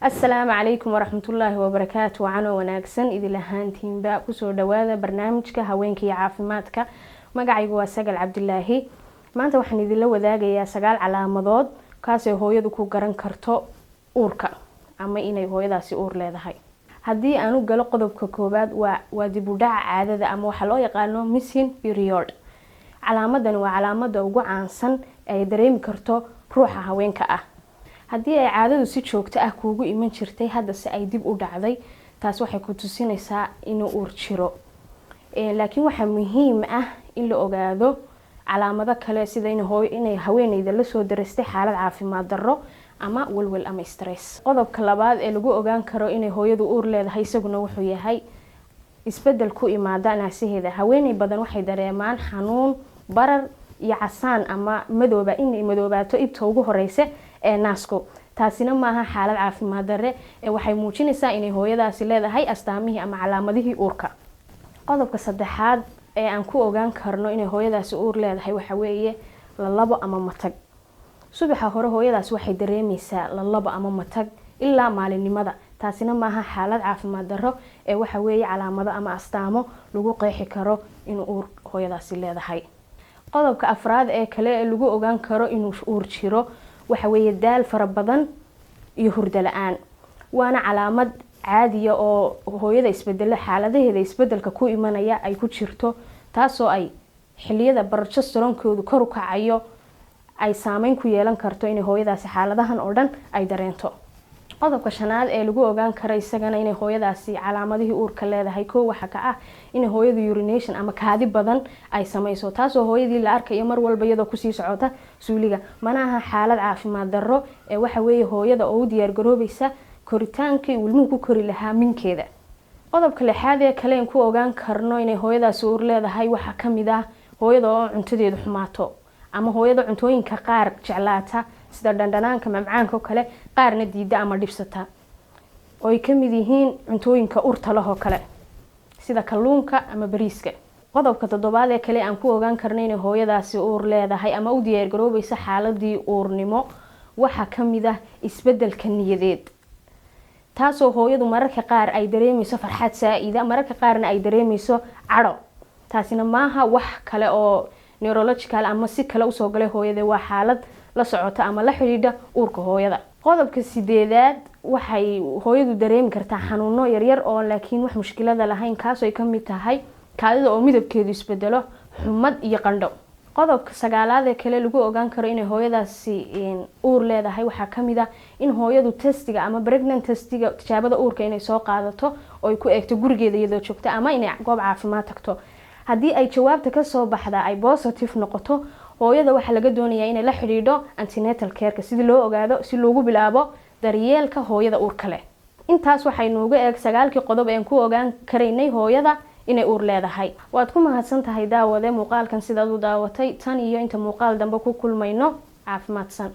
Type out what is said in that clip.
السلام عليكم ورحمة الله وبركاته. وعنا وناكسن إذا لهانتين با كسور دواذا برنامجك هوeenka caafimaadka. magacaygu waa Sagal Cabdilaahi. maanta waxaan idin la wadaagayaa sagaal calaamadood kaas oo hooyadu ku garan karto uurka ama inay hooyadaasi uur leedahay. haddii aanu galo qodobka koowaad waa dib u dhaca caadada ama waxa loo yaqaano missing period. calaamadan waa calaamada ugu caansan ay dareemi karto ruuxa haweenka ah. haddii ay caadadu si joogto ah kuugu iman jirtay hadda si ay dib u dhacday, taas waxay ku tusinaysaa inuu uur jiro. laakiin waxa muhiim ah in la ogaado calaamado kale sida inay haweenayda la soo darastay xaalad caafimaad darro ama walwal ama stress. qodobka labaad ee lagu ogaan karo inay hooyadu uur leedahay isaguna wuxuu yahay isbedel ku imaada naasaheeda. haweenay badan waxay dareemaan xanuun, barar iyo casaan ama madooba inay madoobaato ibta ugu horeysa ee naasku. taasina maaha xaalad caafimaad darre ee waxay muujinaysaa inay hooyadaasi leedahay astaamihii ama calaamadihii uurka. qodobka saddexaad ee aan ku ogaan karno inay hooyadaasi uur leedahay waxa weeye lalabo ama matag. subaxa hore hooyadaasi waxay dareemaysaa lalabo ama matag ilaa maalinimada. taasina maaha xaalad caafimaad darro ee waxa weeye calaamado ama astaamo lagu qeexi karo inuu uur hooyadaasi leedahay. qodobka afraad ee kale ee lagu ogaan karo inuu uur jiro waxa weeye daal fara badan iyo hurdo la'aan. waana calaamad caadiya oo hooyada xaaladaheeda isbedelka ku imanaya ay ku jirto, taasoo ay xilliyada progesterone-koodu kor u kacayo ay saameyn ku yeelan karto inay hooyadaasi xaaladahan oo dhan ay dareento. qodobka shanaad ee lagu ogaan karo isagana inay hooyadaasi calaamadihii uurka leedahay waxa ka ah inay hooyadu urination ama kaadi badan ay samayso, taasoo hooyadii la arkayo mar walba iyadoo kusii socota suuliga. manaha xaalad caafimaad darro ee waxa weeye hooyada oo u diyaar garoobaysa koritaankii ilmuhu ku kori lahaa minkeeda. qodobka lixaad ee kale aan ku ogaan karno inay hooyadaasi uur leedahay waxa kamid ah hooyada oo cuntadeedu xumaato ama hooyada cuntooyinka qaar jeclaata sida dhandhanaanka macmacaanka oo kale qaarna diida ama dhibsata, oo ay kamid yihiin cuntooyinka urta leh oo kale sida kalluunka ama bariiska. qodobka toddobaad ee kale aan ku ogaan karno inay hooyadaasi uur leedahay ama u diyaar garoobaysa xaaladii uurnimo waxa kamid ah isbedelka niyadeed, taasoo hooyadu mararka qaar ay dareemayso farxad saa'ida, mararka qaarna ay dareemayso cadho. taasina maaha wax kale oo neurological ama si kale usoo galay hooyada, waa xaalad la socota ama la xidhiidha uurka hooyada. qodobka sideedaad waxay hooyadu dareemi kartaa xanuuno yaryar oo laakiin wax mushkilada lahayn, kaasoo ay kamid tahay kaadida oo midabkeedu isbedelo, xumad iyo qandho. qodobka sagaalaad ee kale lagu ogaan karo inay hooyadaasi uur leedahay waxaa kamid ah in hooyadu testiga ama pregnant testiga tijaabada uurka inay soo qaadato oo ay ku eegto gurigeeda iyadoo joogta ama inay goob caafimaad tagto. haddii ay jawaabta kasoo baxda ay positive noqoto, hooyada waxaa laga doonayaa inay la xidhiidho antenatal care-ka si loo ogaado si loogu bilaabo daryeelka hooyada uurka leh. intaas waxay nooga eeg sagaalkii qodob ee aan ku ogaan karaynay hooyada inay uur leedahay. waad ku mahadsan tahay daawade muuqaalkan sidaad u daawatay. tan iyo inta muuqaal dambe ku kulmayno, caafimaadsan.